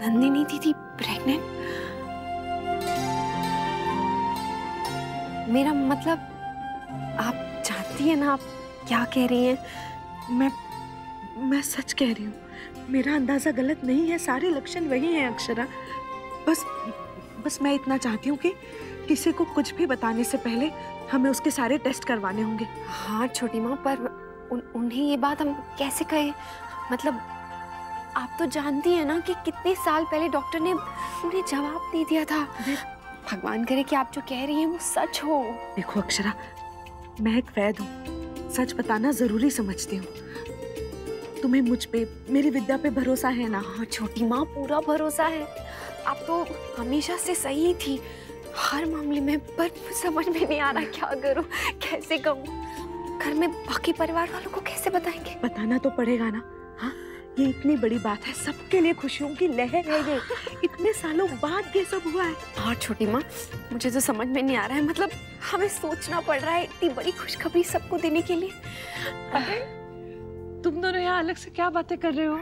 नंदिनी दीदी प्रेग्नेंट? मेरा मतलब आप जानती है ना आप क्या कह रही हैं? मैं सच कह रही हूँ, मेरा अंदाजा गलत नहीं है, सारे लक्षण वही हैं अक्षरा। बस मैं इतना चाहती हूँ कि किसी को कुछ भी बताने से पहले हमें उसके सारे टेस्ट करवाने होंगे। हाँ छोटी माँ, पर उन्हें ये बात हम कैसे कहें? मतलब आप तो जानती हैं ना कि कितने साल पहले डॉक्टर ने उन्हें जवाब दे दिया था। भगवान करे कि आप जो कह रही हैं वो सच हो। देखो अक्षरा, मैं एक वैद हूँ, सच बताना जरूरी समझती हूँ। तुम्हें मुझ पे, मेरी विद्या पे भरोसा है ना? हाँ छोटी माँ, पूरा भरोसा है। आप तो हमेशा से सही थी हर मामले में, पर समझ में नहीं आ रहा क्या करूं, कैसे कहूं। घर में बाकी परिवार वालों को कैसे बताएंगे? बताना तो पड़ेगा ना। हाँ, ये इतनी बड़ी बात है, सबके लिए खुशियों की लहर है ये। इतने सालों बाद ये सब हुआ है। हाँ छोटी माँ, मुझे तो समझ में नहीं आ रहा है, मतलब हमें सोचना पड़ रहा है इतनी बड़ी खुशखबरी सबको देने के लिए। अरे तुम दोनों यहाँ अलग से क्या बातें कर रहे हो?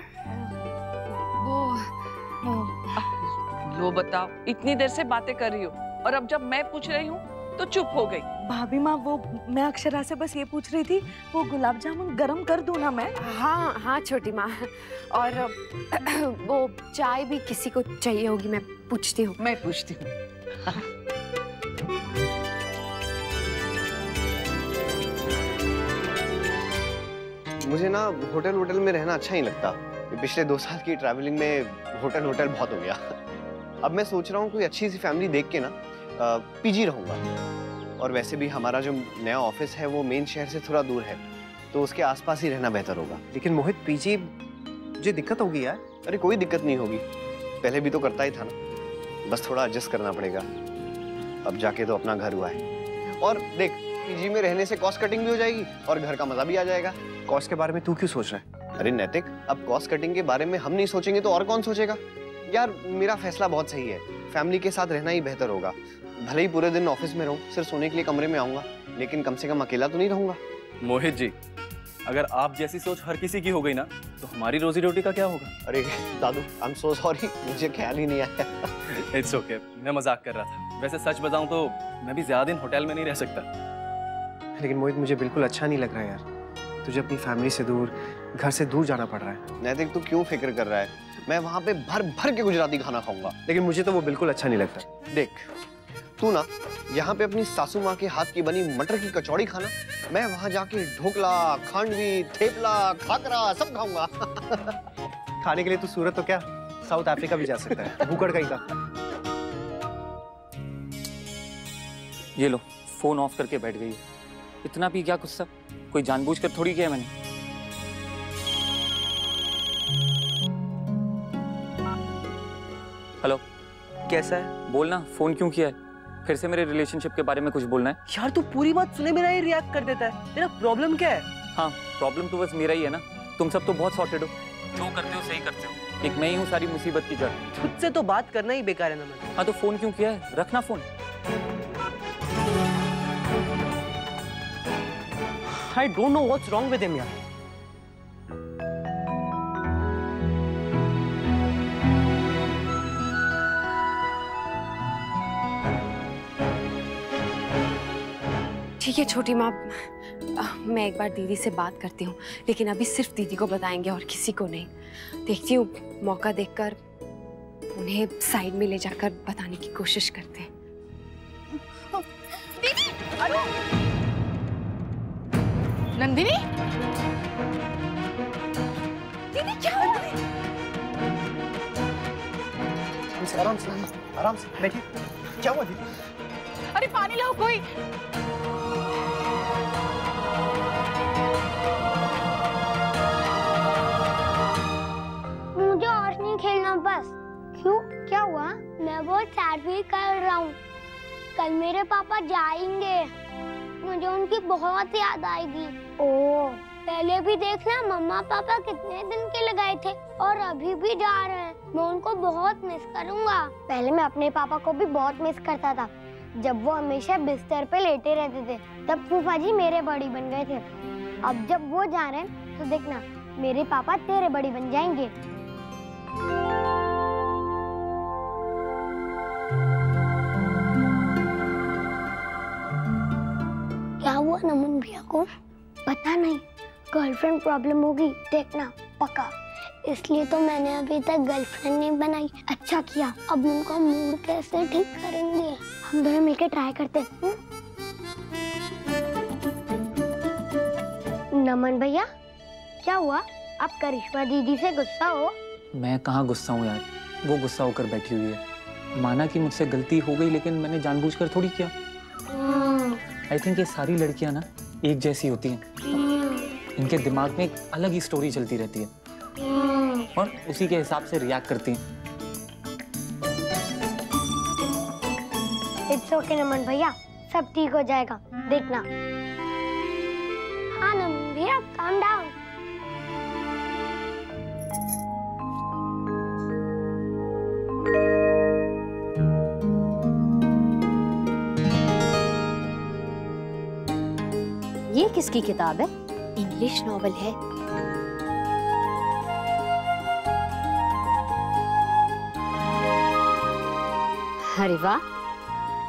लो बताओ, इतनी देर से बातें कर रही हो और अब जब मैं पूछ रही हूँ तो चुप हो गई। भाभी माँ, वो मैं अक्षरा से बस ये पूछ रही थी, वो गुलाब जामुन गरम कर दूं ना मैं? हाँ हाँ छोटी माँ, और वो चाय भी किसी को चाहिए होगी, मैं पूछती हूँ। मैं पूछती हूँ। मुझे ना होटल में रहना अच्छा नहीं लगता। पिछले 2 साल की ट्रैवलिंग में होटल बहुत हो गया। अब मैं सोच रहा हूँ कोई अच्छी सी फैमिली देख के ना पीजी रहूंगा। और वैसे भी हमारा जो नया ऑफिस है वो मेन शहर से थोड़ा दूर है, तो उसके आसपास ही रहना बेहतर होगा। लेकिन मोहित, पीजी मुझे दिक्कत होगी यार। अरे कोई दिक्कत नहीं होगी, पहले भी तो करता ही था ना, बस थोड़ा एडजस्ट करना पड़ेगा। अब जाके तो अपना घर हुआ है। और देख, पीजी में रहने से कॉस्ट कटिंग भी हो जाएगी और घर का मजा भी आ जाएगा। कॉस्ट के बारे में तू क्यों सोच रहा है? अरे नैतिक, अब कॉस्ट कटिंग के बारे में हम नहीं सोचेंगे तो और कौन सोचेगा? यार मेरा फैसला बहुत सही है, फैमिली के साथ रहना ही बेहतर होगा। भले ही पूरे दिन ऑफिस में रहूं, सिर्फ सोने के लिए कमरे में आऊंगा, लेकिन कम से कम अकेला तो नहीं रहूंगा। मोहित जी, अगर आप जैसी सोच हर किसी की हो गई ना, तो हमारी रोजी रोटी का क्या होगा? अरे दादू, आई एम सो सॉरी, मुझे ख्याल ही नहीं आया। इट्स ओके, मैं मजाक कर रहा था। वैसे सच बताऊं तो मैं भी ज्यादा दिन होटल में नहीं रह सकता। लेकिन मोहित, मुझे बिल्कुल अच्छा नहीं लग रहा है यार। तुझे अपनी फैमिली से दूर, घर से दूर जाना पड़ रहा है। नैतिक, तू क्यों फिक्र कर रहा है? मैं वहाँ पे भर के गुजराती खाना खाऊंगा। लेकिन मुझे तो वो बिल्कुल अच्छा नहीं लगता। देख, तू ना यहाँ पे अपनी सासू माँ के हाथ की बनी मटर की कचौड़ी खाना, मैं वहाँ जाके ढोकला, खांडवी, थेपला, खाकरा सब खाऊंगा। खाने के लिए तू सूरत तो क्या, साउथ अफ्रीका भी जा सकता है। भूखड़ कहीं का। ये लो, फोन ऑफ करके बैठ गई। इतना भी क्या गुस्सा, कोई जानबूझकर थोड़ी किया है मैंने। हेलो, कैसा है? बोलना, फोन क्यों किया है? फिर से मेरे रिलेशनशिप के बारे में कुछ बोलना है? यार तू पूरी बात सुने बिना ही रिएक्ट कर देता है, तेरा प्रॉब्लम क्या है? हाँ, प्रॉब्लम तो बस मेरा ही है ना। तुम सब तो बहुत सॉर्टेड हो, जो करते हो सही करते हो। एक मैं ही हूँ सारी मुसीबत की जड़। खुद से तो बात करना ही बेकार है ना। मैं हाँ तो फोन क्यों किया है? रखना phone. I don't know what's wrong with him यार। ठीक है छोटी माँ, मैं एक बार दीदी से बात करती हूँ, लेकिन अभी सिर्फ दीदी को बताएंगे और किसी को नहीं। देखती हूँ, मौका देखकर उन्हें साइड में ले जाकर बताने की कोशिश करते हैं। दीदी, अरे नंदिनी, दीदी क्या हुआ? आराम से बैठिए। क्या हुआ दीदी? अरे पानी लाओ कोई। मुझे और नहीं खेलना बस। क्यों, क्या हुआ? मैं बहुत सैड फील कर रहा हूँ। कल मेरे पापा जाएंगे, मुझे उनकी बहुत याद आएगी। ओह, पहले भी देखना मम्मा पापा कितने दिन के लगाए थे और अभी भी जा रहे हैं। मैं उनको बहुत मिस करूंगा। पहले मैं अपने पापा को भी बहुत मिस करता था, जब वो हमेशा बिस्तर पे लेटे रहते थे। तब फूफा जी मेरे बड़ी बन गए थे। अब जब वो जा रहे हैं तो देखना मेरे पापा तेरे बड़ी बन जाएंगे। को पता नहीं गर्लफ्रेंड प्रॉब्लम होगी, देखना पक्का। इसलिए तो मैंने अभी तक गर्लफ्रेंड नहीं बनाई। अच्छा किया, अब उनका मूड कैसे ठीक करेंगे, हम दोनों मिलकर ट्राई करते हैं। नमन भैया, क्या हुआ? आप करिश्मा दीदी से गुस्सा हो? मैं कहाँ गुस्सा हूँ यार, वो गुस्सा होकर बैठी हुई है। माना कि मुझसे गलती हो गई, लेकिन मैंने जानबूझकर थोड़ी किया। आई थिंक ये सारी लड़कियां ना एक जैसी होती हैं। इनके दिमाग में एक अलग ही स्टोरी चलती रहती है और उसी के हिसाब से रिएक्ट करती हैं। इट्स ओके नमन भैया, सब ठीक हो जाएगा, देखना। हाँ नमन भैया, काम डाउन। ये किसकी किताब है? इंग्लिश नॉवल है। अरे वाह,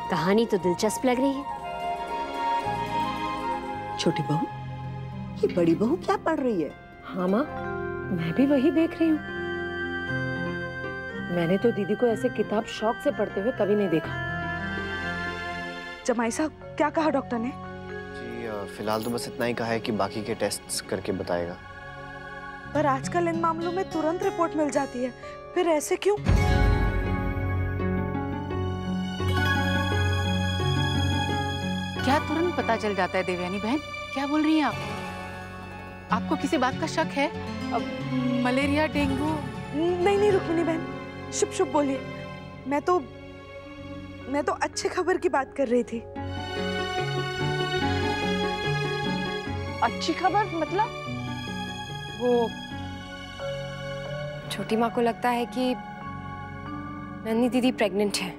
कहानी तो दिलचस्प लग रही है। छोटी बहू, ये बड़ी बहू क्या पढ़ रही है? हाँ माँ, मैं भी वही देख रही हूँ। मैंने तो दीदी को ऐसे किताब शौक से पढ़ते हुए कभी नहीं देखा। जमाई साहब, क्या कहा डॉक्टर ने? जी फिलहाल तो बस इतना ही कहा है कि बाकी के टेस्ट्स करके बताएगा। पर आजकल इन मामलों में तुरंत रिपोर्ट मिल जाती है, फिर ऐसे क्यों? क्या तुरंत पता चल जाता है देवयानी बहन? क्या बोल रही हैं आप? आपको किसी बात का शक है? अब मलेरिया, डेंगू? नहीं रुक्मिणी बहन, शुभ शुभ बोलिए। मैं तो अच्छी खबर की बात कर रही थी। अच्छी खबर मतलब? वो छोटी माँ को लगता है कि नन्ही दीदी प्रेग्नेंट है।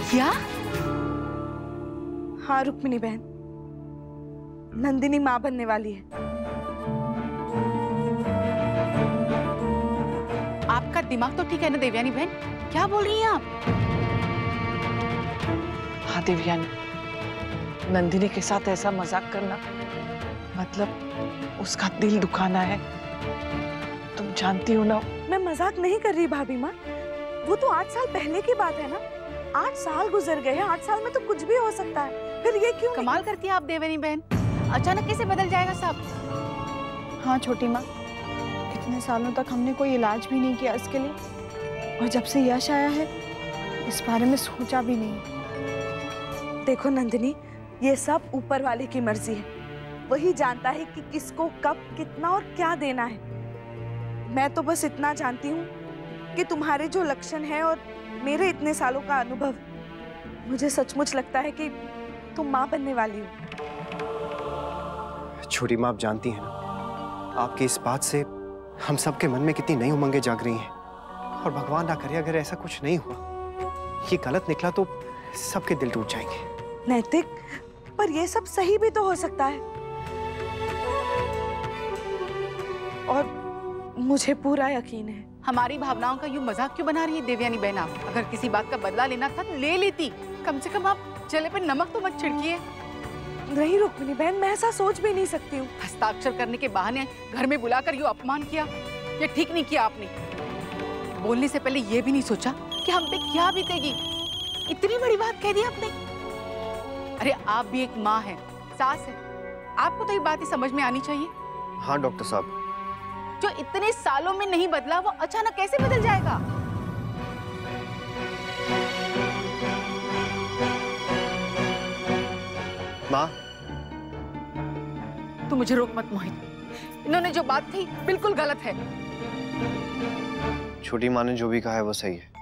क्या? हाँ रुक्मिणी बहन, नंदिनी माँ बनने वाली है। आपका दिमाग तो ठीक है ना देवयानी बहन? क्या बोल रही हैं आप? हाँ देवयानी, नंदिनी के साथ ऐसा मजाक करना मतलब उसका दिल दुखाना है। तुम जानती हो ना। मैं मजाक नहीं कर रही भाभी माँ, वो तो 8 साल पहले की बात है ना। 8 साल गुजर गए हैं, 8 साल में तो कुछ भी हो सकता है। फिर ये क्यों? कमाल करती है आप देवयानी बहन, अचानक कैसे बदल जाएगा सब? हाँ छोटी माँ, इतने सालों तक हमने कोई इलाज भी नहीं किया इसके लिए, और जब से यश आया है इस बारे में सोचा भी नहीं। देखो नंदिनी, ये सब ऊपर वाले की मर्जी है। वही जानता है कि किसको कब कितना और क्या देना है। मैं तो बस इतना जानती हूँ कि तुम्हारे जो लक्षण है और मेरे इतने सालों का अनुभव, मुझे सचमुच लगता है कि तुम माँ बनने वाली हो। छोटी माँ, आप जानती हैं ना, आपकी इस बात से हम सबके मन में कितनी नई उमंगें जाग रही हैं। और भगवान ना करे अगर ऐसा कुछ नहीं हुआ, ये गलत निकला तो सबके दिल टूट जाएंगे। नैतिक, पर ये सब सही भी तो हो सकता है। और मुझे पूरा यकीन है। हमारी भावनाओं का यूं मजाक क्यों बना रही है देवयानी बहन आप? अगर किसी बात का बदला लेना था तो ले लेती, कम से कम आप जले पे नमक तो मत छिड़किए। नहीं रुक्मिणी बहन, मैं ऐसा सोच भी नहीं सकती हूँ। हस्ताक्षर करने के बहाने घर में बुलाकर यूं अपमान किया, ये ठीक नहीं किया आपने। बोलने से पहले ये भी नहीं सोचा कि हम पे क्या बीतेगी। इतनी बड़ी बात कह दी आपने। अरे आप भी एक माँ है, सास है, आपको तो ये बात ही समझ में आनी चाहिए। हाँ डॉक्टर साहब, जो इतने सालों में नहीं बदला वो अचानक कैसे बदल जाएगा? माँ, तू मुझे रोक मत मोहित, इन्होंने जो बात कही बिल्कुल गलत है। छोटी माँ ने जो भी कहा है वो सही है।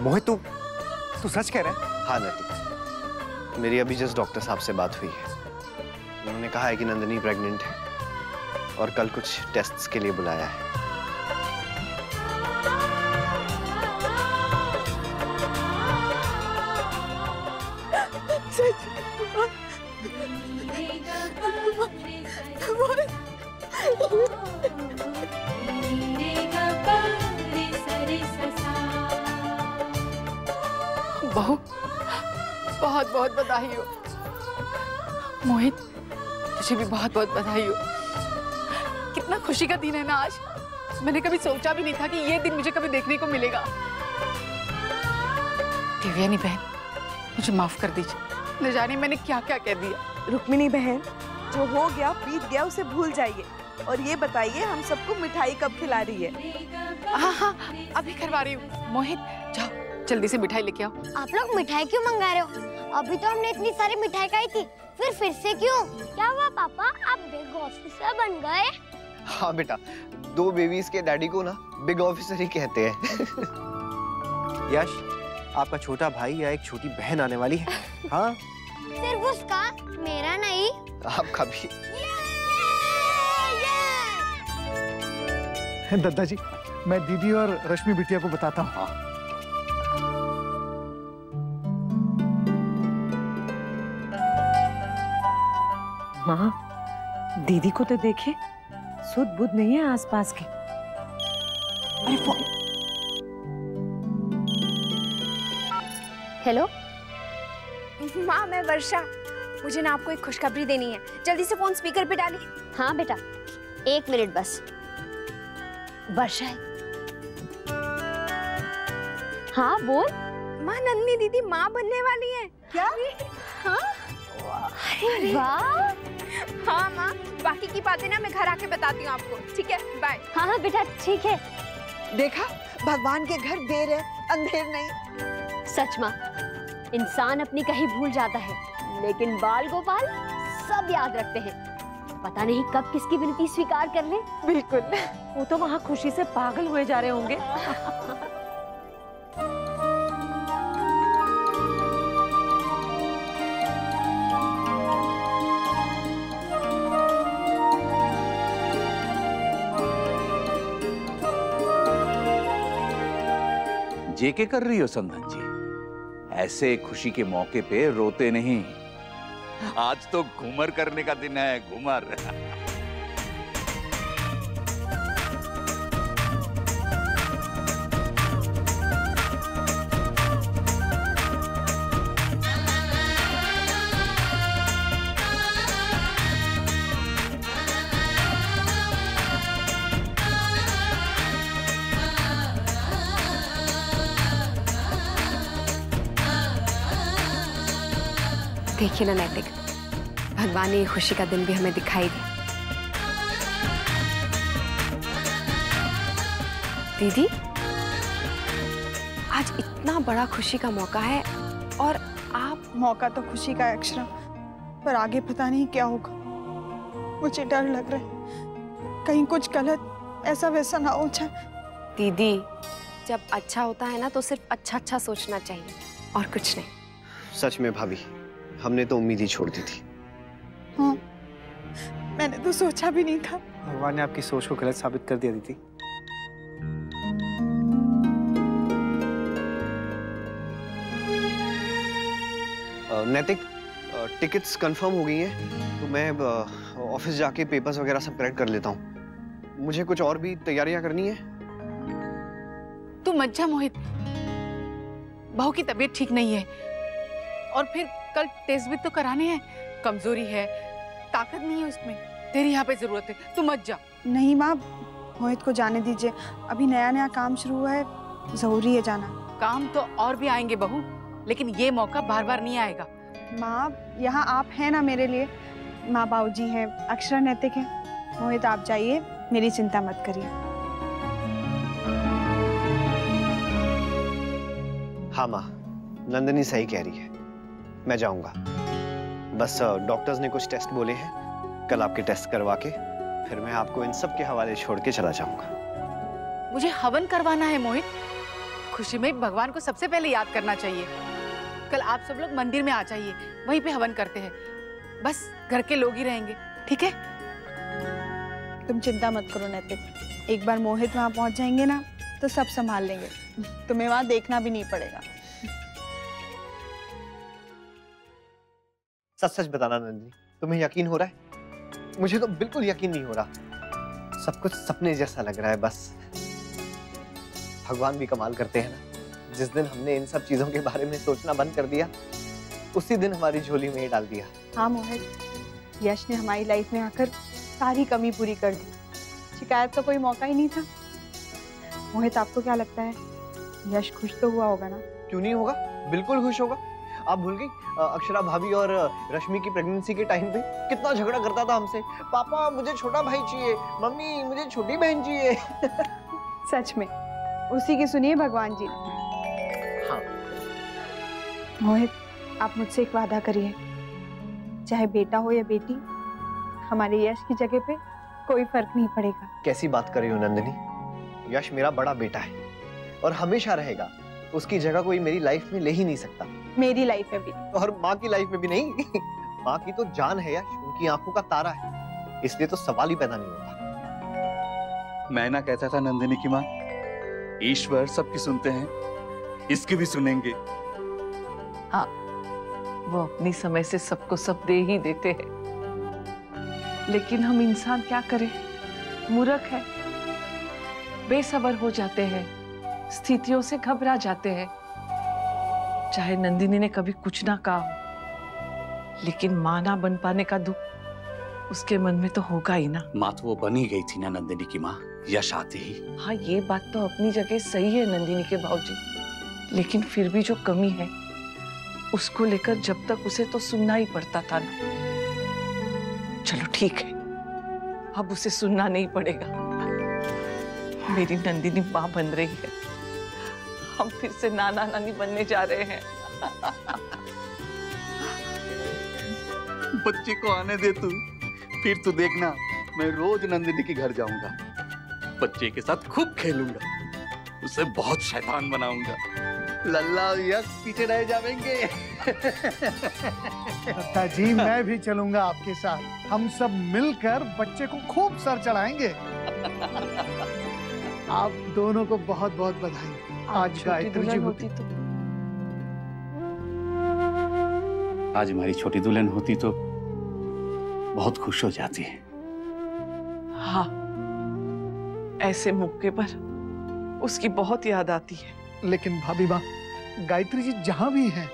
मोहित, तू सच कह रहा है? हाँ नैतिक, मेरी अभी जस्ट डॉक्टर साहब से बात हुई है। उन्होंने कहा है कि नंदिनी प्रेग्नेंट है और कल कुछ टेस्ट्स के लिए बुलाया है। बहू, बहुत बहुत बधाई हो। मोहित, तुझे भी बहुत बहुत बधाई हो। कितना खुशी का दिन है ना आज। मैंने कभी सोचा भी नहीं था कि ये दिन मुझे कभी देखने को मिलेगा। देवयानी बहन, मुझे माफ कर दीजिए। न जाने मैंने क्या क्या कह दिया। रुक्मिणी बहन, जो हो गया बीत गया, उसे भूल जाइए और ये बताइए हम सबको मिठाई कब खिला रही है? हाँ, अभी करवा रही हूँ। मोहित, जाओ जल्दी से मिठाई लेके आओ। आप लोग मिठाई क्यों मंगा रहे हो? अभी तो हमने इतनी सारी मिठाई खाई थी, फिर से क्यों? क्या हुआ पापा, आप बिग ऑफिसर बन गए? हाँ बेटा, 2 बेबीज के डैडी को ना बिग ऑफिसर ही कहते हैं। यश, आपका छोटा भाई या एक छोटी बहन आने वाली है। हाँ, सिर्फ उसका, मेरा नहीं। आपका भी। दादाजी, मैं दीदी और रश्मि बिटिया को बताता हूँ। हाँ। माँ, दीदी को तो देखे, सुध बुध नहीं है आसपास के। अरे हेलो माँ, मैं वर्षा। मुझे ना आपको एक खुशखबरी देनी है। जल्दी से फोन स्पीकर पे डालिए। हाँ बेटा, 1 मिनट बस। वर्षा है। हाँ बोल। माँ, नंदिनी दीदी माँ बनने वाली है। क्या? हाँ। अरे वाह। हाँ माँ, बाकी की बातें ना मैं घर आके बताती हूँ आपको। ठीक है, बाय। हाँ हाँ बेटा, ठीक है। देखा, भगवान के घर देर है, अंधेर नहीं। सच माँ, इंसान अपनी कहीं भूल जाता है, लेकिन बाल गोपाल सब याद रखते हैं। पता नहीं कब किसकी विनती स्वीकार कर ले। बिल्कुल, वो तो वहाँ खुशी से पागल हुए जा रहे होंगे। जेके कर रही हो संदन जी? ऐसे खुशी के मौके पे रोते नहीं। आज तो घूमर करने का दिन है, घूमर। देखिए ना नैतिक, भगवान ने ये खुशी का दिन भी हमें दिखाई दिया। दीदी, आज इतना बड़ा खुशी का मौका है और आप। मौका तो खुशी का है अक्षरा, पर आगे पता नहीं क्या होगा। मुझे डर लग रहा है कहीं कुछ गलत ऐसा वैसा ना हो जाए। दीदी, जब अच्छा होता है ना तो सिर्फ अच्छा अच्छा सोचना चाहिए और कुछ नहीं। सच में भाभी, हमने तो उम्मीद ही छोड़ दी थी। हाँ, मैंने तो सोचा भी नहीं था। भगवान ने आपकी सोच को गलत साबित कर दिया दीदी। नैतिक, टिकट्स कंफर्म हो गई हैं, तो मैं ऑफिस जाके पेपर्स वगैरह सब करेक्ट कर लेता हूँ। मुझे कुछ और भी तैयारियां करनी है। तू मत जा मोहित, बहू की तबीयत ठीक नहीं है और फिर कल टेस्ट भी तो कराने हैं। कमजोरी है, ताकत नहीं है उसमें। तेरी यहाँ पे जरूरत है, तू मत जा। नहीं माँ, मोहित को जाने दीजिए। अभी नया नया काम शुरू हुआ है, जरूरी है जाना। काम तो और भी आएंगे बहू, लेकिन ये मौका बार बार नहीं आएगा। माँ, यहाँ आप हैं ना मेरे लिए। माँ बाबूजी हैं, अक्षरा नैतिक है। मोहित आप जाइए, मेरी चिंता मत करिए। हाँ माँ, नंदिनी सही कह रही है, मैं जाऊंगा। बस डॉक्टर्स ने कुछ टेस्ट बोले हैं, कल आपके टेस्ट करवा के फिर मैं आपको इन सब के हवाले छोड़ के चला जाऊंगा। मुझे हवन करवाना है मोहित। खुशी में भगवान को सबसे पहले याद करना चाहिए। कल आप सब लोग मंदिर में आ जाइए, वहीं पे हवन करते हैं। बस घर के लोग ही रहेंगे, ठीक है? तुम चिंता मत करो नैतिक, एक बार मोहित वहाँ पहुँच जाएंगे ना तो सब संभाल लेंगे, तुम्हें वहाँ देखना भी नहीं पड़ेगा। सच सच बताना नंदिनी, तुम्हें यकीन हो रहा है? मुझे तो बिल्कुल यकीन नहीं हो रहा, सब कुछ सपने जैसा लग रहा है। बस भगवान भी कमाल करते हैं ना, जिस दिन हमने इन सब चीजों के बारे में सोचना बंद कर दिया, उसी दिन हमारी झोली में ही डाल दिया। हाँ मोहित, यश ने हमारी लाइफ में आकर सारी कमी पूरी कर दी, शिकायत का कोई मौका ही नहीं था। मोहित आपको क्या लगता है, यश खुश तो हुआ होगा ना? क्यों नहीं होगा, बिल्कुल खुश होगा। आप भूल गई अक्षरा भाभी और रश्मि की प्रेगनेंसी के टाइम पे कितना झगड़ा करता था हमसे, पापा मुझे छोटा भाई चाहिए, मम्मी मुझे छोटी बहन चाहिए। सच में उसी की सुनिए भगवान जी। हाँ। मोहित आप मुझसे एक वादा करिए, चाहे बेटा हो या बेटी, हमारे यश की जगह पे कोई फर्क नहीं पड़ेगा। कैसी बात कर रही हो नंदिनी, यश मेरा बड़ा बेटा है और हमेशा रहेगा, उसकी जगह कोई मेरी लाइफ में ले ही नहीं सकता। मेरी लाइफ में भी और माँ की लाइफ में भी नहीं। माँ की तो जान है यश, उनकी आंखों का तारा है, इसलिए तो सवाल ही पैदा नहीं होता। मैं ना कहता था नंदिनी की माँ, ईश्वर सबकी सुनते हैं, इसकी भी सुनेंगे। हाँ, वो अपनी समय से सबको सब दे ही देते हैं, लेकिन हम इंसान क्या करें, मूर्ख है, बेसब्र हो जाते हैं, स्थितियों से घबरा जाते हैं। चाहे नंदिनी ने कभी कुछ ना कहा हो, लेकिन मां ना बन पाने का दुख उसके मन में तो होगा ही ना। माँ तो वो बनी गई थी ना नंदिनी की माँ, यश आते ही। हाँ, ये बात तो अपनी जगह सही है नंदिनी के भाऊजी, लेकिन फिर भी जो कमी है उसको लेकर जब तक उसे तो सुनना ही पड़ता था ना। चलो ठीक है, अब उसे सुनना नहीं पड़ेगा। मेरी नंदिनी माँ बन रही है, हम फिर से नाना नानी बनने जा रहे हैं। बच्चे को आने दे तू, फिर तू देखना, मैं रोज नंदिनी के घर जाऊंगा, बच्चे के साथ खूब खेलूंगा, उसे बहुत शैतान बनाऊंगा। लल्ला यश पीछे रह जाएंगे। दत्ता जी मैं भी चलूंगा आपके साथ, हम सब मिलकर बच्चे को खूब सर चढ़ाएंगे। आप दोनों को बहुत बहुत बधाई। आज गायत्री जी होती तो आज हमारी छोटी दुल्हन होती तो बहुत खुश हो जाती है। हाँ, ऐसे मौके पर उसकी बहुत याद आती है। लेकिन भाभी माँ, गायत्री जी जहां भी हैं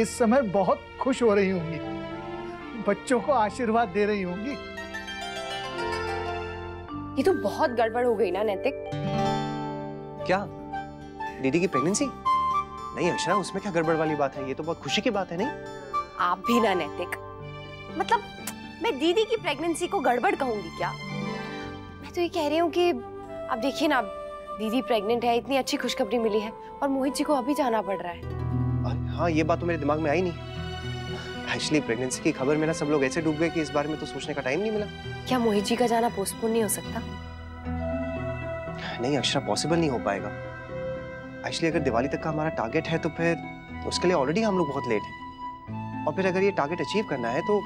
इस समय बहुत खुश हो रही होंगी, बच्चों को आशीर्वाद दे रही होंगी। ये तो बहुत गड़बड़ हो गई ना नैतिक। क्या दीदी की प्रेगनेंसी? नहीं अक्षरा, उसमें क्या गड़बड़ वाली बात है, ये तो बहुत खुशी की बात है। नहीं आप भी ना नैतिक, मतलब मैं दीदी की प्रेगनेंसी को गड़बड़ कहूंगी क्या? मैं तो ये कह रही हूँ कि अब देखिए ना, दीदी प्रेग्नेंट है, इतनी अच्छी खुशखबरी मिली है और मोहित जी को अभी जाना पड़ रहा है। हाँ, ये बात तो मेरे दिमाग में आई नहीं। एक्चुअली प्रेगनेंसी की खबर में ना सब लोग ऐसे डूब गए कि इस बारे में तो सोचने का टाइम नहीं मिला। क्या मोहित जी का जाना पोस्टपोन नहीं हो सकता? नहीं अक्षरा, पॉसिबल नहीं हो पाएगा। एक्चुअली अगर दिवाली तक का हमारा टारगेट है तो फिर उसके लिए ऑलरेडी हम लोग बहुत लेट हैं, और फिर अगर ये टारगेट अचीव करना है तो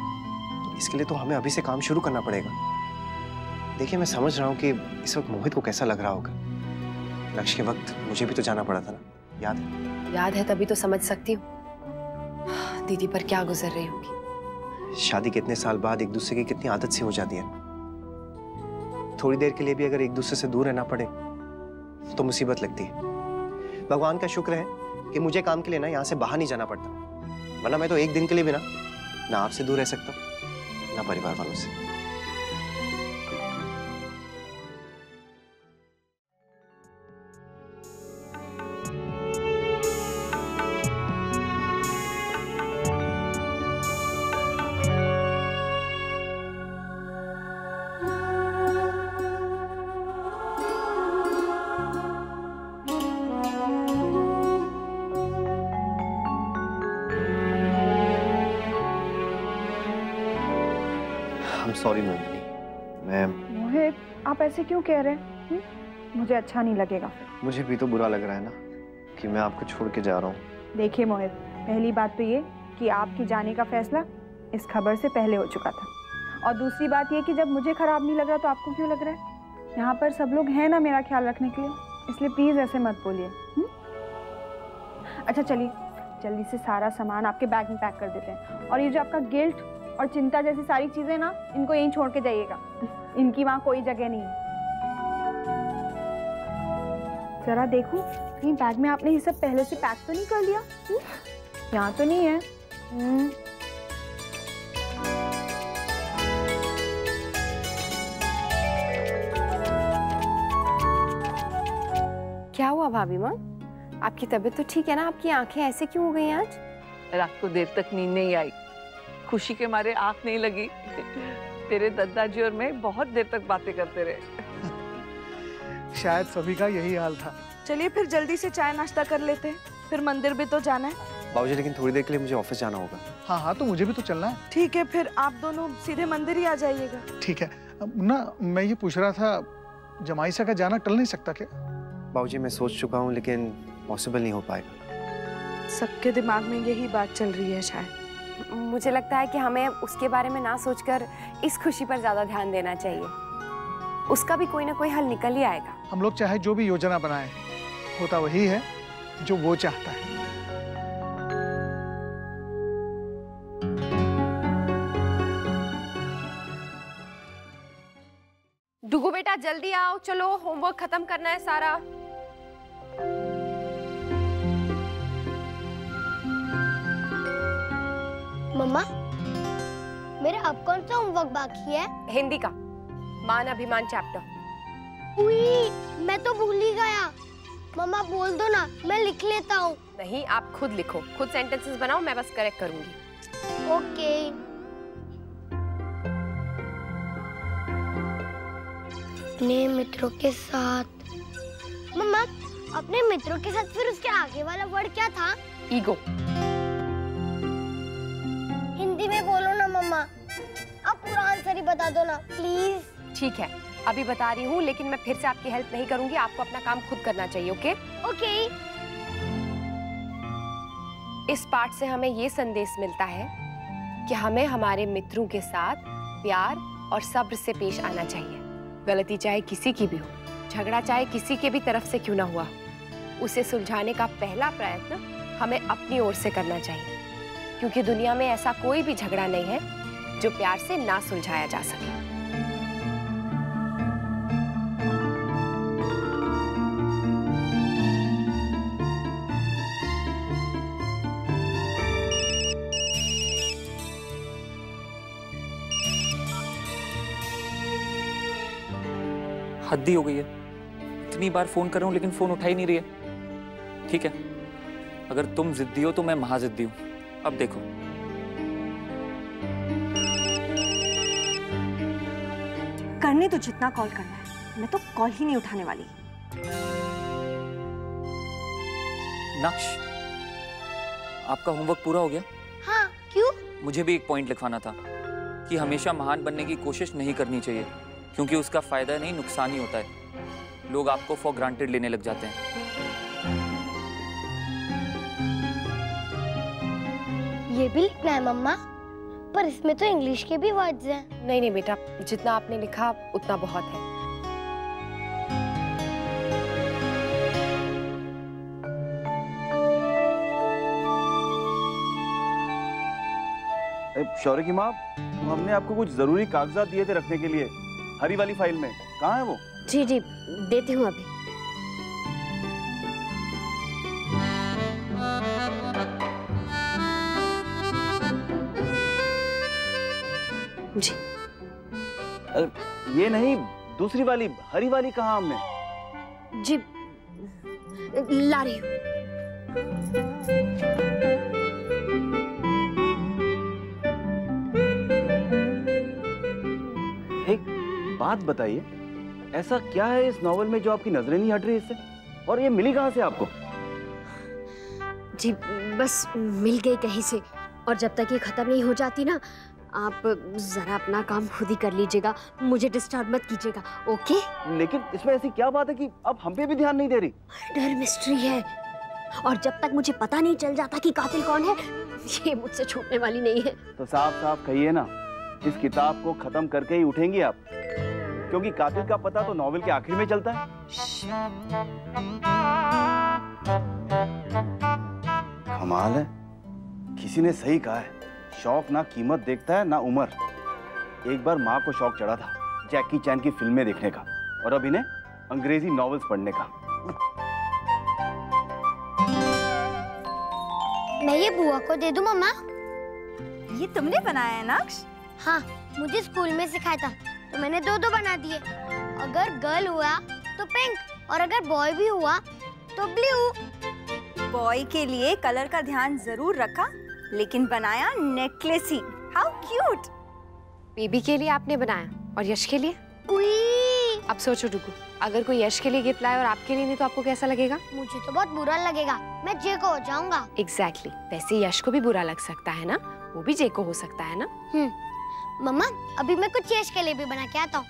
इसके लिए तो हमें अभी से काम शुरू करना पड़ेगा। देखिए मैं समझ रहा हूँ कि इस वक्त मोहित को कैसा लग रहा होगा, लक्ष्य के वक्त मुझे भी तो जाना पड़ा था ना, याद है? याद है, तभी तो समझ सकती हूँ दीदी पर क्या गुजर रही होगी। शादी के इतने साल बाद एक दूसरे की कितनी आदत सी हो जाती है। थोड़ी देर के लिए भी अगर एक दूसरे से दूर रहना पड़े तो मुसीबत लगती है। भगवान का शुक्र है कि मुझे काम के लिए ना यहाँ से बाहर नहीं जाना पड़ता, वरना मैं तो एक दिन के लिए भी ना आपसे दूर रह सकता, ना परिवार वालों से। सॉरी नंदिनी, मैं मोहित आप ऐसे क्यों कह रहे हैं? मुझे अच्छा नहीं लगेगा। मुझे भी तो बुरा लग रहा है ना कि मैं आपको छोड़ के जा रहा हूँ, देखिए मोहित, पहली बात तो ये कि आपकी जाने का फैसला इस खबर से पहले हो चुका था, और दूसरी बात ये कि जब मुझे खराब नहीं लग रहा तो आपको क्यों लग रहा है? यहाँ पर सब लोग हैं ना मेरा ख्याल रखने के लिए, इसलिए प्लीज ऐसे मत बोलिए। अच्छा चलिए, जल्दी से सारा सामान आपके बैग में पैक कर देते हैं, और ये जो आपका गिल्ट और चिंता जैसी सारी चीजें ना, इनको यहीं छोड़ के जाइएगा, इनकी वहाँ कोई जगह नहीं है। जरा देखो कहीं बैग में आपने ये सब पहले से पैक तो नहीं कर लिया? यहाँ तो नहीं है। क्या हुआ भाभी माँ, आपकी तबीयत तो ठीक है ना? आपकी आंखें ऐसे क्यों हो गई आज? रात को देर तक नींद नहीं आई, खुशी के मारे आंख नहीं लगी। तेरे दादाजी और मैं बहुत देर तक बातें करते रहे। शायद सभी का यही हाल था। चलिए फिर जल्दी से चाय नाश्ता कर लेते हैं, फिर मंदिर भी तो जाना है। बाबूजी लेकिन थोड़ी देर के लिए मुझे ऑफिस जाना होगा। हाँ हाँ, तो मुझे भी तो चलना है। ठीक है, फिर आप दोनों सीधे मंदिर ही आ जाइएगा। ठीक है ना, मैं ये पूछ रहा था जमाईसा का जाना टल नहीं सकता क्या? बाबूजी मैं सोच चुका हूँ लेकिन पॉसिबल नहीं हो पाएगा। सबके दिमाग में यही बात चल रही है शायद। मुझे लगता है कि हमें उसके बारे में ना सोचकर इस खुशी पर ज्यादा ध्यान देना चाहिए। उसका भी कोई ना कोई हल निकल ही आएगा। हम लोग चाहे जो भी योजना बनाए, होता वही है जो वो चाहता है। डुगू बेटा जल्दी आओ, चलो होमवर्क खत्म करना है सारा। मम्मा, मेरा अब कौन सा होमवर्क बाकी है? हिंदी का मान अभिमान चैप्टर। उई, मैं तो भूल ही गया। मम्मा बोल दो ना, मैं लिख लेता हूँ। नहीं, आप खुद लिखो, खुद सेंटेंसेस बनाओ, मैं बस करेक्ट करूंगी। ओके। अपने मित्रों के साथ। मम्मा, अपने मित्रों के साथ फिर उसके आगे वाला वर्ड क्या था? ईगो। हिंदी में बोलो ना मम्मा, अब पूरा आंसर ही बता दो ना प्लीज। ठीक है, अभी बता रही हूँ, लेकिन मैं फिर से आपकी हेल्प नहीं करूंगी। आपको अपना काम खुद करना चाहिए। Okay okay. इस पाठ से हमें ये संदेश मिलता है कि हमें हमारे मित्रों के साथ प्यार और सब्र से पेश आना चाहिए। गलती चाहे किसी की भी हो, झगड़ा चाहे किसी के भी तरफ से क्यों ना हुआ, उसे सुलझाने का पहला प्रयत्न हमें अपनी ओर से करना चाहिए, क्योंकि दुनिया में ऐसा कोई भी झगड़ा नहीं है जो प्यार से ना सुलझाया जा सके। हद ही हो गई है, इतनी बार फोन कर रहा हूँ लेकिन फोन उठा ही नहीं रही है। ठीक है, अगर तुम जिद्दी हो तो मैं महाजिद्दी हूँ। अब देखो, करने तो जितना कॉल करना है, मैं तो कॉल ही नहीं उठाने वाली। नक्श, आपका होमवर्क पूरा हो गया? हाँ, क्यों? मुझे भी एक पॉइंट लिखवाना था कि हमेशा महान बनने की कोशिश नहीं करनी चाहिए, क्योंकि उसका फायदा नहीं नुकसान ही होता है। लोग आपको फॉर ग्रांटेड लेने लग जाते हैं। ये भी लिखना है मम्मा, पर इसमें तो इंग्लिश के भी वर्ड्स हैं। नहीं नहीं बेटा, जितना आपने लिखा उतना बहुत है। शौर्य की माँ, हमने आपको कुछ जरूरी कागजात दिए थे रखने के लिए, हरी वाली फाइल में। कहाँ है वो? जी जी, देती हूँ अभी। जी। ये नहीं, दूसरी वाली हरी वाली कहाँ हमने? जी, ला रही हूँ। एक बात बताइए, ऐसा क्या है इस नॉवल में जो आपकी नजरें नहीं हट रही इससे? और ये मिली कहाँ से आपको? जी, बस मिल गई कहीं से, और जब तक ये खत्म नहीं हो जाती ना, आप जरा अपना काम खुद ही कर लीजिएगा, मुझे डिस्टर्ब मत कीजिएगा, ओके? लेकिन इसमें ऐसी क्या बात है कि अब हम पे भी ध्यान नहीं दे रही? डर मिस्ट्री है, और जब तक मुझे पता नहीं चल जाता कि कातिल कौन है, ये मुझसे छूटने वाली नहीं है। तो साफ साफ कहिए ना, इस किताब को खत्म करके ही उठेंगी आप, क्योंकि कातिल का पता तो नॉवेल के आखिर में चलता है। कमाल है, किसी ने सही कहा है, शौक ना कीमत देखता है ना उम्र। एक बार माँ को शौक चढ़ा था जैकी चैन की फिल्में देखने का, और अब इन्हें अंग्रेजी नॉवेल्स पढ़ने का। मैं ये बुआ को दे दूं मम्मा? ये तुमने बनाया है नक्श? हाँ, मुझे स्कूल में सिखाया था, तो मैंने दो दो बना दिए। अगर गर्ल हुआ तो पिंक, और अगर बॉय भी हुआ तो ब्लू। बॉय के लिए कलर का ध्यान जरूर रखा, लेकिन बनाया necklace he. How cute. Baby के लिए आपने बनाया, और यश के लिए? अब सोचो डुगू, अगर कोई यश के लिए गिफ्ट लाए और आपके लिए नहीं, तो आपको कैसा लगेगा? मुझे तो बहुत बुरा लगेगा, मैं जे को हो जाऊंगा। एग्जैक्टली, वैसे यश को भी बुरा लग सकता है ना, वो भी जे को हो सकता है ना। मम्मा, अभी मैं कुछ यश के लिए भी बना के आता हूँ।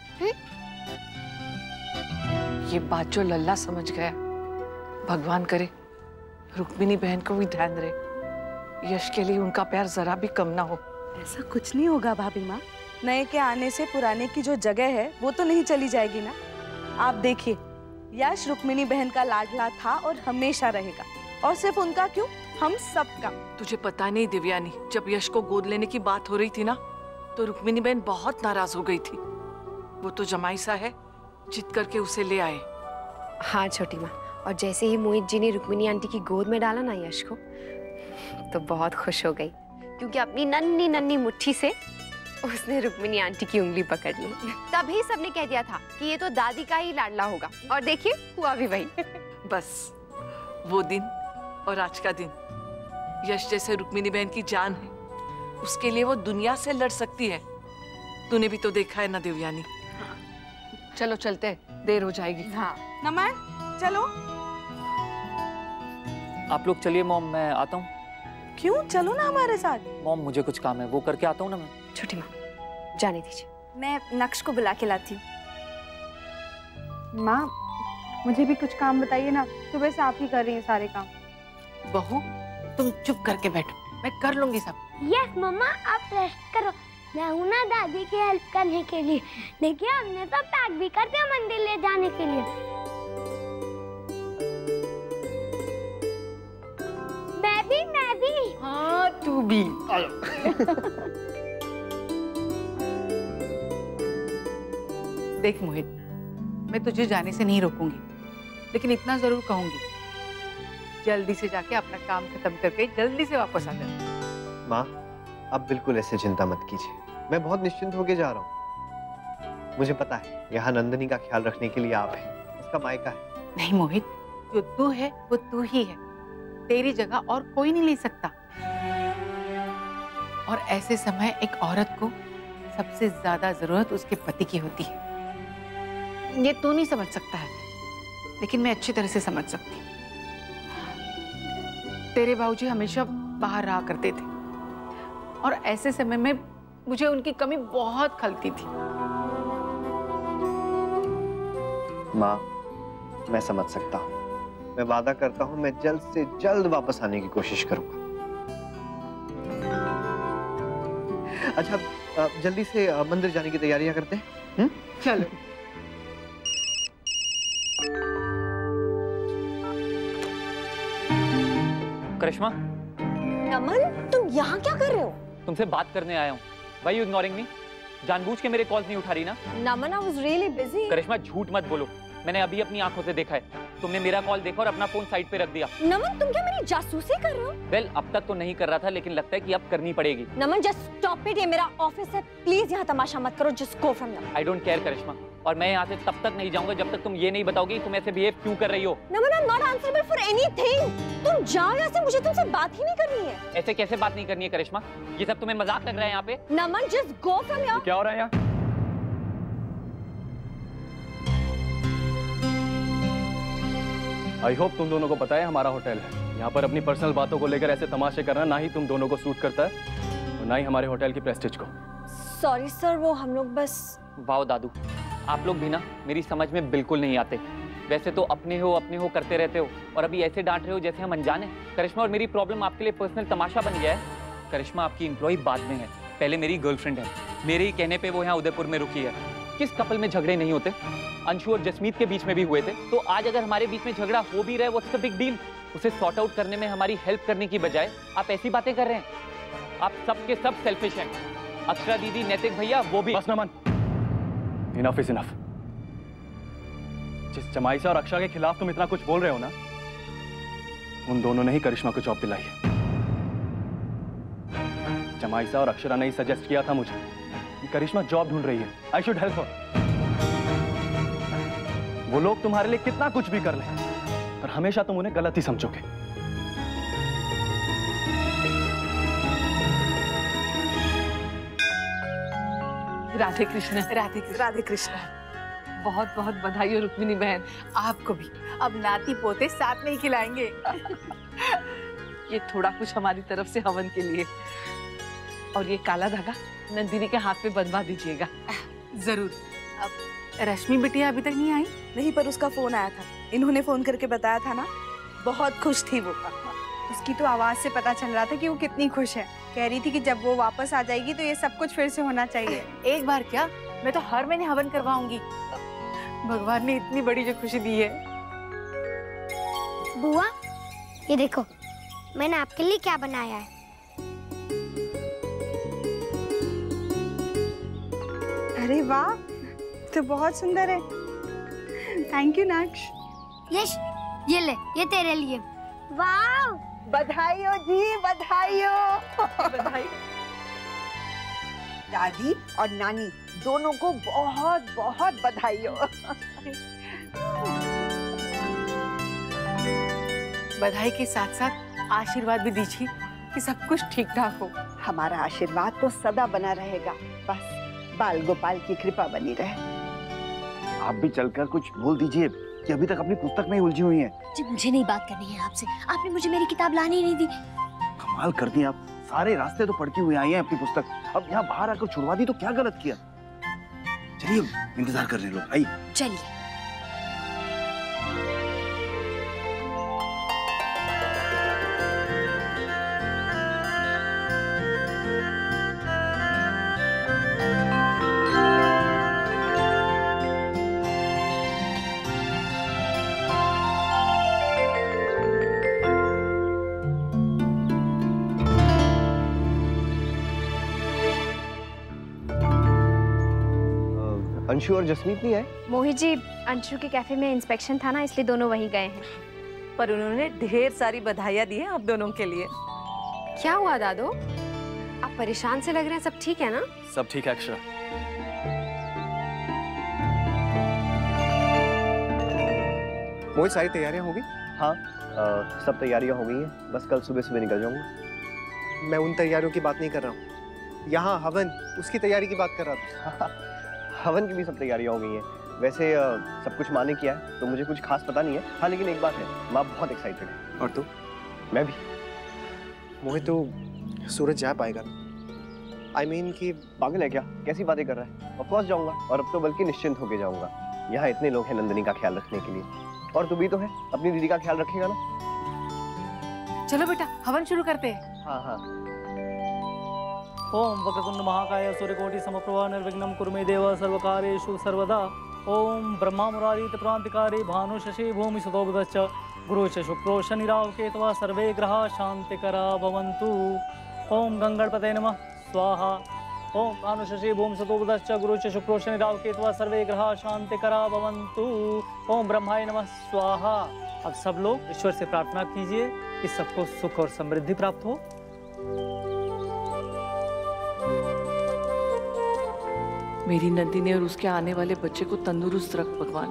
ये बात जो लल्ला समझ गया, भगवान करे रुक्मिणी बहन को भी ध्यान रहे, यश के लिए उनका प्यार जरा भी कम ना हो। ऐसा कुछ नहीं होगा भाभी माँ, नए के आने से पुराने की जो जगह है वो तो नहीं चली जाएगी ना। आप देखिए, यश रुक्मिणी बहन का लाडला था और हमेशा रहेगा, और सिर्फ उनका क्यों, हम सबका। तुझे पता नहीं दिव्यानी, जब यश को गोद लेने की बात हो रही थी ना, तो रुक्मिणी बहन बहुत नाराज हो गई थी। वो तो जमाई सा है, जिद करके उसे ले आए। हाँ छोटी माँ, और जैसे ही मोहित जी ने रुक्मिणी आंटी की गोद में डाला ना यश को, तो बहुत खुश हो गई, क्योंकि अपनी नन्ही नन्ही मुट्ठी से उसने रुक्मिणी आंटी की उंगली पकड़ ली। तभी सबने कह दिया था कि ये तो दादी का ही लाडला होगा, और देखिए हुआ भी वही। बस वो दिन और आज का दिन, यश जैसे रुक्मिणी बहन की जान है, उसके लिए वो दुनिया से लड़ सकती है। तूने भी तो देखा है ना दिव्यानी। चलो चलते हैं, देर हो जाएगी। हाँ नमन, चलो। आप लोग चलिए मॉम, मैं आता हूँ। क्यों, चलो ना हमारे साथ। मॉम मुझे कुछ काम है, वो करके आता हूँ ना मैं। छोटी माँ, जाने दीजिए। मैं नक्श को बुला के लाती हूँ। माँ, मुझे भी कुछ काम बताइए ना, सुबह से आप ही कर रही हैं सारे काम। बहू, तुम चुप करके बैठो, मैं कर लूंगी सब। यस मम्मा, आप रेस्ट करो, मैं हूँ ना दादी की हेल्प करने के लिए। देखिए, हमने सब पैक भी कर दिया मंदिर ले जाने के लिए। मैं भी। हाँ, तू भी। देख मोहित, मैं तुझे जाने से नहीं रोकूंगी, लेकिन इतना जरूर कहूंगी, जल्दी से जाके अपना काम खत्म करके जल्दी से वापस आ जा। माँ, आप बिल्कुल ऐसे चिंता मत कीजिए, मैं बहुत निश्चिंत होके जा रहा हूँ। मुझे पता है यहाँ नंदिनी का ख्याल रखने के लिए आप हैं, इसका मायका है। नहीं मोहित, जो तू है वो तू ही है, तेरी जगह और कोई नहीं ले सकता। और ऐसे समय एक औरत को सबसे ज्यादा जरूरत उसके पति की होती है। ये तू नहीं समझ सकता है, लेकिन मैं अच्छी तरह से समझ सकती हूँ। तेरे बाबूजी हमेशा बाहर रहा करते थे, और ऐसे समय में मुझे उनकी कमी बहुत खलती थी। माँ, मैं समझ सकता हूँ, मैं वादा करता हूँ मैं जल्द से जल्द वापस आने की कोशिश करूंगा। अच्छा, जल्दी से मंदिर जाने की तैयारियां करते हैं। चलो। करिश्मा, नमन, तुम यहाँ क्या कर रहे हो? तुमसे बात करने आया हूँ। Why you ignoring me? जानबूझ के मेरे कॉल नहीं उठा रही ना? नमन, I was really busy. करिश्मा, झूठ मत बोलो, मैंने अभी अपनी आंखों से देखा है। तुमने मेरा कॉल देखा और अपना फोन साइड पे रख दिया। नमन, तुम क्या मेरी जासूसी कर रहे हो? वेल, अब तक तो नहीं कर रहा था, लेकिन लगता है कि अब करनी पड़ेगी। नमन, just stop it, ये मेरा ऑफिस है, प्लीज यहाँ तमाशा मत करो, just go from here. I don't care करिश्मा, और मैं यहाँ से तब तक नहीं जाऊंगा जब तक तुम ये नहीं बताओगी तुम ऐसे बिहेव क्यों कर रही हो। नमन, I'm not answerable for anything. तुम जाओ यहाँ से, मुझे तुमसे बात ही नहीं करनी है। ऐसे कैसे बात नहीं करनी है करिश्मा? ये सब तुम्हें मजाक लग रहा है यहाँ पे? नमन, just go from here. क्या हो रहा है यहाँ? आई होप तुम दोनों को पता है हमारा होटल है। यहाँ पर अपनी पर्सनल बातों को लेकर ऐसे तमाशे करना ना ही तुम दोनों को सूट करता है और ना ही हमारे होटल की प्रेस्टीज को। सॉरी सर, वो हम लोग बस। वाओ दादू, आप लोग भी ना मेरी समझ में बिल्कुल नहीं आते। वैसे तो अपने हो करते रहते हो और अभी ऐसे डांट रहे हो जैसे हम अनजान हैं। करिश्मा, और मेरी प्रॉब्लम आपके लिए पर्सनल तमाशा बन गया है। करिश्मा आपकी एम्प्लॉय बाद में है, पहले मेरी गर्लफ्रेंड है। मेरे ही कहने पे वो यहाँ उदयपुर में रुकी है। किस कपल में झगड़े नहीं होते? अंशु और जसमीत के बीच में भी हुए थे। तो आज अगर हमारे बीच में झगड़ा हो भी रहा है, व्हाट्स द बिग डील? उसे सॉर्ट आउट करने में हमारी हेल्प करने की बजाय आप ऐसी बातें कर रहे हैं। आप सब के सब सेल्फिश हैं। अक्षरा दीदी, नैतिक भैया, वो भी। बस नमन, इनफ इज इनफ। जिस जमाइसा और अक्षरा के खिलाफ तुम इतना कुछ बोल रहे हो ना, उन दोनों ने ही करिश्मा को जॉब दिलाई है। जमाइसा और अक्षरा ने ही सजेस्ट किया था मुझे कि करिश्मा जॉब ढूंढ रही है, आई शुड हेल्प हर। वो लोग तुम्हारे लिए कितना कुछ भी कर लें, पर हमेशा तुम उन्हें गलत ही समझोगे। राधे कृष्ण। राधे कृष्ण। राधे कृष्ण। बहुत बहुत बधाई हो रुक्मिणी बहन। आपको भी। अब नाती पोते साथ में ही खिलाएंगे। ये थोड़ा कुछ हमारी तरफ से हवन के लिए, और ये काला धागा नंदिनी के हाथ में बंधवा दीजिएगा। जरूर। अब रश्मि बिटिया अभी तक नहीं आई? नहीं, पर उसका फोन आया था। इन्होंने फोन करके बताया था ना, बहुत खुश थी वो। उसकी तो आवाज से पता चल रहा था कि वो कितनी खुश है। कह रही थी कि जब वो वापस आ जाएगी तो ये सब कुछ फिर से होना चाहिए। एक बार क्या, मैं तो हर महीने हवन करवाऊंगी। भगवान ने इतनी बड़ी जो खुशी दी है। बुआ, ये देखो मैंने आपके लिए क्या बनाया है। अरे वाह, तो बहुत सुंदर है। Thank you नाक्ष। यश, ये ले, ये तेरे लिए। वाह, बधाई हो जी, बधाई हो। बधाई। दादी और नानी दोनों को बहुत बहुत बधाई हो। बधाई के साथ साथ आशीर्वाद भी दीजिए कि सब कुछ ठीक ठाक हो। हमारा आशीर्वाद तो सदा बना रहेगा, बस बाल गोपाल की कृपा बनी रहे। आप भी चलकर कुछ बोल दीजिए कि अभी तक अपनी पुस्तक में ही उलझी हुई हैं। जी, मुझे नहीं बात करनी है आपसे। आपने मुझे मेरी किताब लाने ही नहीं दी। कमाल करती हैं आप, सारे रास्ते तो पढ़ती हुई आई हैं अपनी पुस्तक, अब यहाँ बाहर आकर छुड़वा दी तो क्या गलत किया? चलिए, इंतजार कर रहे हैं लोग, आइए। चलिए। अंशु और जसमीत नहीं आए? मोहित जी, अंशु के कैफे में इंस्पेक्शन था ना, इसलिए दोनों वहीं गए हैं। पर उन्होंने ढेर सारी बधाइयाँ दी हैं आप दोनों के लिए। क्या हुआ दादो? आप परेशान से लग रहे हैं, सब ठीक है ना? सब ठीक है अक्षरा। मोहित, सारी तैयारियां हो गई? हाँ, सब तैयारियां हो गई हैं, बस कल सुबह सुबह निकल जाऊंगा। मैं उन तैयारियों की बात नहीं कर रहा हूँ, यहाँ हवन, उसकी तैयारी की बात कर रहा था। हवन की भी सब तैयारियां हो गई हैं। वैसे सब कुछ माँ ने किया है, तो मुझे कुछ खास पता नहीं है। हाँ, लेकिन एक बात है, माँ बहुत एक्साइटेड है। और तू? मैं भी। मोहित, तो सूरज जा पाएगा? I mean कि पागल है क्या? कैसी बातें कर रहा है? ऑफ कोर्स जाऊंगा, और अब तो बल्कि निश्चिंत होके जाऊंगा। यहाँ इतने लोग हैं नंदिनी का ख्याल रखने के लिए, और तू भी तो है, अपनी दीदी का ख्याल रखेगा ना? चलो बेटा, हवन शुरू करते हैं। हाँ हाँ। ओम वक्रतुंड महाकाय सूर्यकोटि समप्रभा निर्विघ्नं कुरु मे देव सर्वकार्येषु सर्वदा। ओम ब्रह्मा मुरारी क्रांतिकारी भानु शशि भूमि सुतो बुधश्च गुरु च शुक्रो शनि राहु केतवः सर्वे ग्रहाः शांतिकरा भवन्तु। ओम गंगणपतये नमः स्वाहा। ओम भानु शशि भूमि सुतो बुधश्च गुरु च शुक्रो शनि राहु केतवः सर्वे ग्रहाः शांतिकरा भवन्तु। ओम ब्रह्माय नमः स्वाहा। अब सब लोग ईश्वर से प्रार्थना कीजिए कि सबको सुख और समृद्धि प्राप्त हो। मेरी नंदिनी और उसके आने वाले बच्चे को तंदुरुस्त रख भगवान।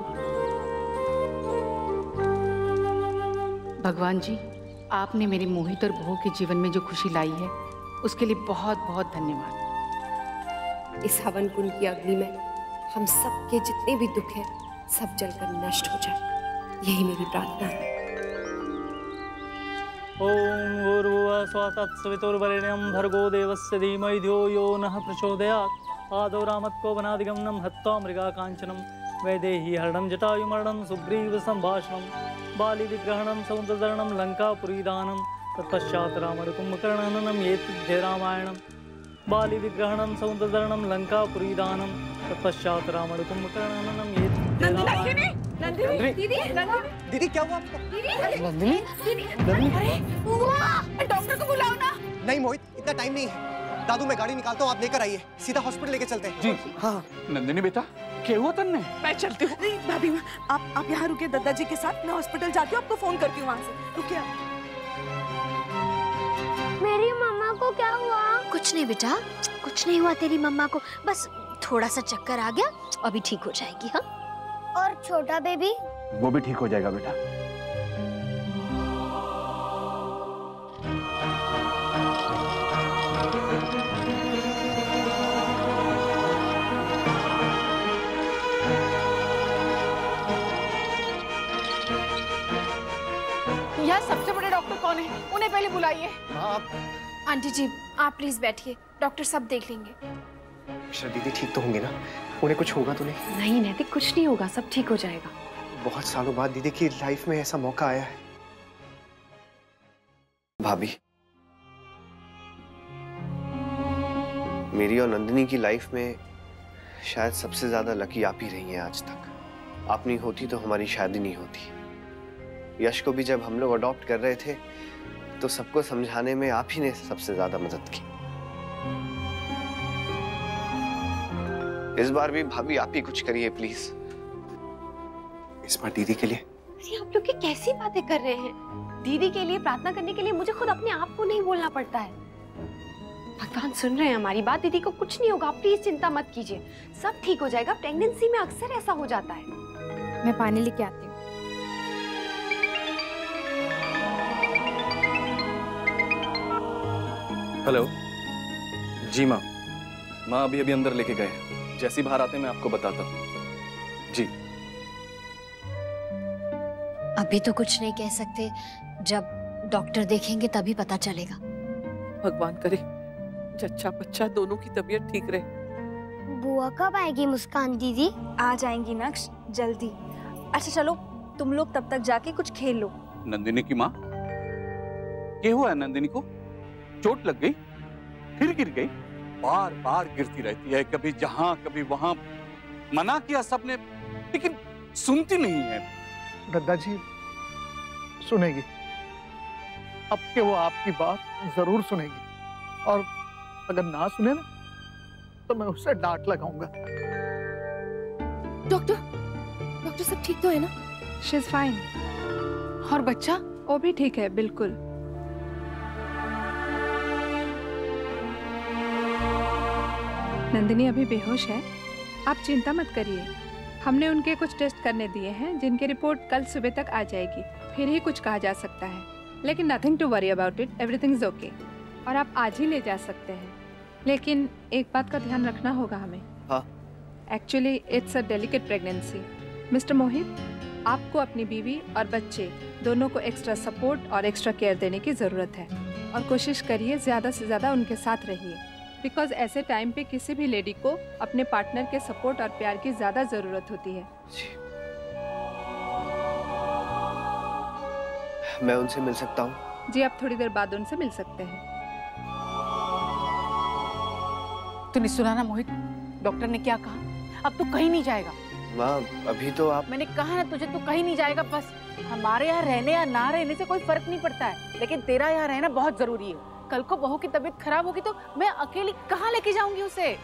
भगवान जी, आपने मेरे मोहित और बहू के जीवन में जो खुशी लाई है, उसके लिए बहुत बहुत धन्यवाद। इस हवन कुंड की अग्नि में हम सब के जितने भी दुख हैं, सब जलकर नष्ट हो जाए, यही मेरी प्रार्थना है। ओम भूर्भुवः स्वः तत्सवितुर्वरेण्यं भर्गो देवस्य धीमहि धियो यो नः प्रचोदयात्। आदौ रामत्को वनादिगमनं हत्वा मृगा कांचनं वैदेही हरणं जटायुमरणं सुग्रीव संभाषणं बाली विग्रहणं समुद्रतरणं लंकापुरीदानं तत्पश्चात् रामकुंभकर्णहननं एतद्धे रामायणं बाली विग्रहणं समुद्रतरणं लंकापुरीदानं तत्पश्चात् रामकुंभकर्णहननं एतद्धे रामायणं। नंदिनी, दीदी क्या हुआ? नंदिनी, डॉक्टर को बुलाओ ना। नहीं मोहित, इतना टाइम नहीं है। दादू मैं गाड़ी निकालता हूँ, आप लेकर आइए, सीधा हॉस्पिटल लेके चलते हैं। जी हाँ। नंदिनी बेटा क्या हुआ तन्ने? मैं चलती हूँ। नहीं भाभी, आप यहाँ रुके दादाजी के साथ, मैं हॉस्पिटल जाती हूँ, आपको फोन करती हूँ वहाँ से। रुकिए। मेरी मम्मा को क्या हुआ? कुछ नहीं बेटा, कुछ नहीं हुआ तेरी मम्मा को, बस थोड़ा सा चक्कर आ गया, अभी ठीक हो जाएगी। हाँ। और छोटा बेबी? वो भी ठीक हो जाएगा बेटा। यहाँ सबसे बड़े डॉक्टर कौन है? उन्हें पहले बुलाइए। आंटी जी आप प्लीज बैठिए, डॉक्टर सब देख लेंगे। अक्षरा दीदी ठीक तो होंगे ना? उन्हें कुछ होगा तो नहीं? नहीं नैतिक, कुछ नहीं होगा, सब ठीक हो जाएगा। बहुत सालों बाद दीदी की लाइफ में ऐसा मौका आया है। भाभी, मेरी और नंदिनी की लाइफ में शायद सबसे ज्यादा लकी आप ही रही हैं आज तक। आप नहीं होती तो हमारी शादी नहीं होती। यश को भी जब हम लोग अडॉप्ट कर रहे थे तो सबको समझाने में आप ही ने सबसे ज्यादा मदद की। इस बार भी भाभी आप ही कुछ करिए प्लीज। इस बार दीदी के लिए? अरे आप लोग ये कैसी बातें कर रहे हैं? दीदी के लिए प्रार्थना करने के लिए मुझे खुद अपने आप को नहीं बोलना पड़ता है। भगवान सुन रहे हैं हमारी बात, दीदी को कुछ नहीं होगा, प्लीज चिंता मत कीजिए, सब ठीक हो जाएगा। प्रेगनेंसी में अक्सर ऐसा हो जाता है। मैं पानी लेके आती हूँ। हेलो जी माँ, माँ अभी अभी अंदर लेके गए हैं, जैसी बाहर आते मैं आपको बताता हूँ। जी अभी तो कुछ नहीं कह सकते, जब डॉक्टर देखेंगे तभी पता चलेगा। भगवान करे जच्चा बच्चा दोनों की तबीयत ठीक रहे। बुआ कब आएगी मुस्कान दीदी? आ जाएंगी नक्श, जल्दी। अच्छा चलो तुम लोग तब तक जाके कुछ खेल लो। नंदिनी की माँ, क्या हुआ है नंदिनी को? चोट लग गई? फिर गिर गई? बार बार गिरती रहती है, कभी जहां कभी वहां। मना किया सबने लेकिन सुनती नहीं है। दादाजी सुनेगी, अब के वो आपकी बात जरूर सुनेगी, और अगर ना सुने ना तो मैं उससे डांट लगाऊंगा। डॉक्टर सब ठीक तो है ना? She is fine. और बच्चा? वो भी ठीक है बिल्कुल। नंदिनी अभी बेहोश है, आप चिंता मत करिए। हमने उनके कुछ टेस्ट करने दिए हैं जिनकी रिपोर्ट कल सुबह तक आ जाएगी, फिर ही कुछ कहा जा सकता है। लेकिन nothing to worry about it, everything is okay. और आप आज ही ले जा सकते हैं, लेकिन एक बात का ध्यान रखना होगा हमें। हाँ। Actually it's a delicate pregnancy. Mister Mohit, आपको अपनी बीवी और बच्चे दोनों को एक्स्ट्रा सपोर्ट और एक्स्ट्रा केयर देने की ज़रूरत है, और कोशिश करिए ज़्यादा से ज़्यादा उनके साथ रहिए, बिकॉज ऐसे टाइम पे किसी भी लेडी को अपने पार्टनर के सपोर्ट और प्यार की ज़्यादा ज़रूरत होती है। मैं उनसे मिल सकता हूँ? जी आप थोड़ी देर बाद उनसे मिल सकते हैं। तूने सुना ना मोहित, डॉक्टर ने क्या कहा? अब तू कहीं नहीं जाएगा। माँ अभी तो आप... मैंने कहा ना तुझे, तू कहीं नहीं जाएगा। बस हमारे यहाँ रहने या ना रहने से कोई फर्क नहीं पड़ता है, लेकिन तेरा यहाँ रहना बहुत जरूरी है। कल को बहू की तबीयत खराब होगी तो मैं अकेली कहाँ लेके जाऊंगी उसे?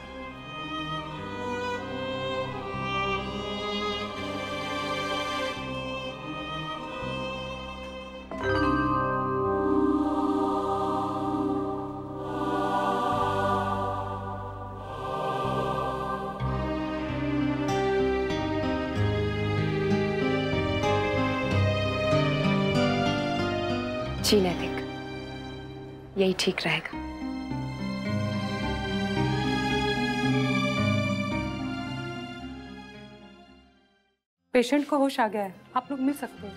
जी नैतिक, यही ठीक रहेगा। पेशेंट को होश आ गया है, आप लोग मिल सकते हैं।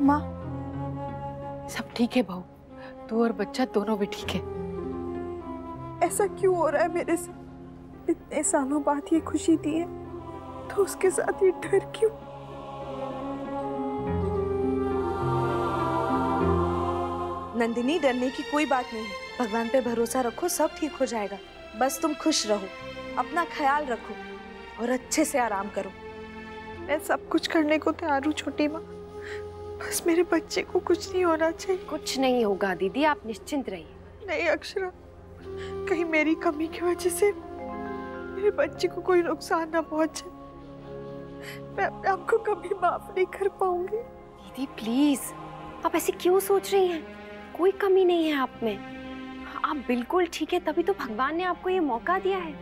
माँ सब ठीक है बहू, तू और बच्चा दोनों भी ठीक है। ऐसा क्यों हो रहा है मेरे से? इतने सालों बाद ये खुशी दी है तो उसके साथ ये डर क्यों? नंदिनी, डरने की कोई बात नहीं है। भगवान पे भरोसा रखो, सब ठीक हो जाएगा। बस तुम खुश रहो, अपना ख्याल रखो और अच्छे से आराम करो। मैं सब कुछ करने को तैयार हूँ छोटी माँ, बस मेरे बच्चे को कुछ नहीं होना चाहिए। कुछ नहीं होगा दीदी, आप निश्चिंत रहिए। नहीं अक्षरा, कहीं मेरी कमी की वजह से मेरे बच्चे को कोई नुकसान ना पहुंचे। मैं अपने आप को कभी माफ नहीं कर पाऊंगी। दीदी प्लीज, आप ऐसे क्यों सोच रही हैं? कोई कमी नहीं है आप में, आप बिल्कुल ठीक है। तभी तो भगवान ने आपको ये मौका दिया है।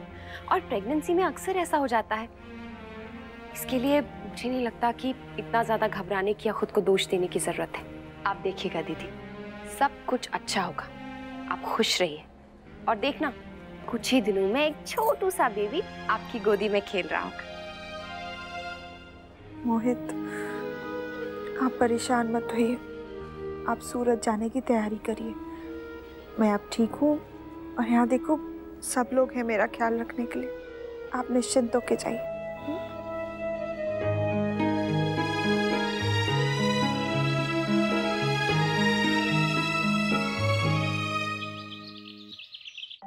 और प्रेगनेंसी में अक्सर ऐसा हो जाता है। इसके लिए मुझे नहीं लगता कि इतना ज्यादा घबराने की या खुद को दोष देने की जरूरत है। आप देखिएगा दीदी, सब कुछ अच्छा होगा। आप खुश रहिए और देखना कुछ ही दिनों में एक छोटू सा बेबी आपकी गोदी में खेल रहा होगा। मोहित, आप परेशान मत होइए। आप सूरत जाने की तैयारी करिए। मैं अब ठीक हूँ और यहाँ देखो सब लोग हैं मेरा ख्याल रखने के लिए। आप निश्चिंत होके जाइए।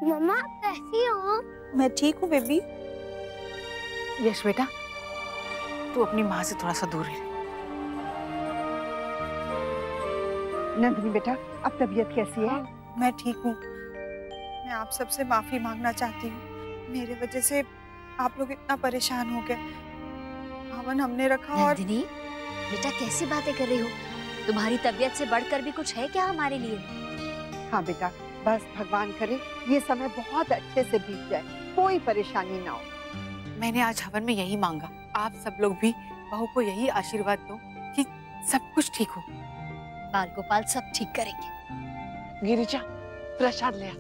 मम्मा कैसी हो? मैं ठीक हूँ बेबी। यश बेटा, तू अपनी माँ से थोड़ा सा दूर रह। नंदिनी बेटा, अब तबीयत कैसी है? मैं ठीक हूँ। मैं आप सबसे माफी मांगना चाहती हूँ। मेरे वजह से आप लोग इतना परेशान हो गए। हवन हमने रखा और नंदिनी, बेटा कैसी बातें कर रही हो? तुम्हारी तबीयत से बढ़कर भी कुछ है क्या हमारे लिए? हाँ बेटा, बस भगवान करे ये समय बहुत अच्छे से बीत जाए, कोई परेशानी ना हो। मैंने आज हवन में यही मांगा। आप सब लोग भी बहू को यही आशीर्वाद दो कि सब कुछ ठीक हो। बाल गोपाल सब ठीक करेंगे। गिरिजा, प्रसाद ले आ।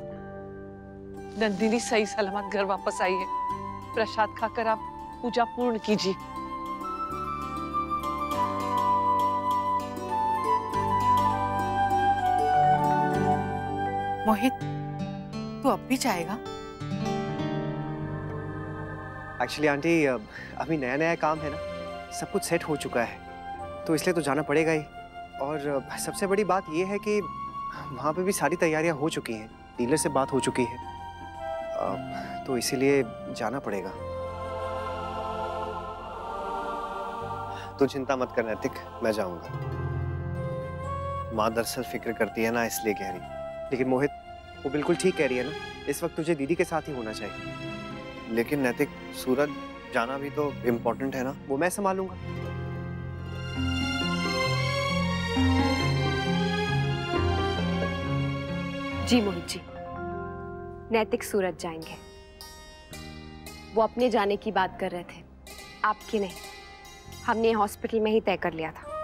नंदिनी सही सलामत घर वापस आई है। प्रसाद खाकर आप पूजा पूर्ण कीजिए। मोहित, तू अब भी जाएगा? एक्चुअली आंटी, अभी नया नया काम है ना, सब कुछ सेट हो चुका है तो इसलिए तो जाना पड़ेगा ही। और सबसे बड़ी बात ये है कि वहाँ पे भी सारी तैयारियां हो चुकी हैं, डीलर से बात हो चुकी है, तो इसीलिए जाना पड़ेगा। तो चिंता मत कर नैतिक, मैं जाऊंगा। माँ दरअसल फिक्र करती है ना, इसलिए कह रही। लेकिन मोहित, वो बिल्कुल ठीक कह रही है ना, इस वक्त तुझे दीदी के साथ ही होना चाहिए। लेकिन नैतिक, सूरत जाना भी तो इम्पोर्टेंट है ना। वो मैं संभालूंगा। जी मोहित जी, नैतिक सूरत जाएंगे। वो अपने जाने की बात कर रहे थे, आपकी नहीं। हमने हॉस्पिटल में ही तय कर लिया था।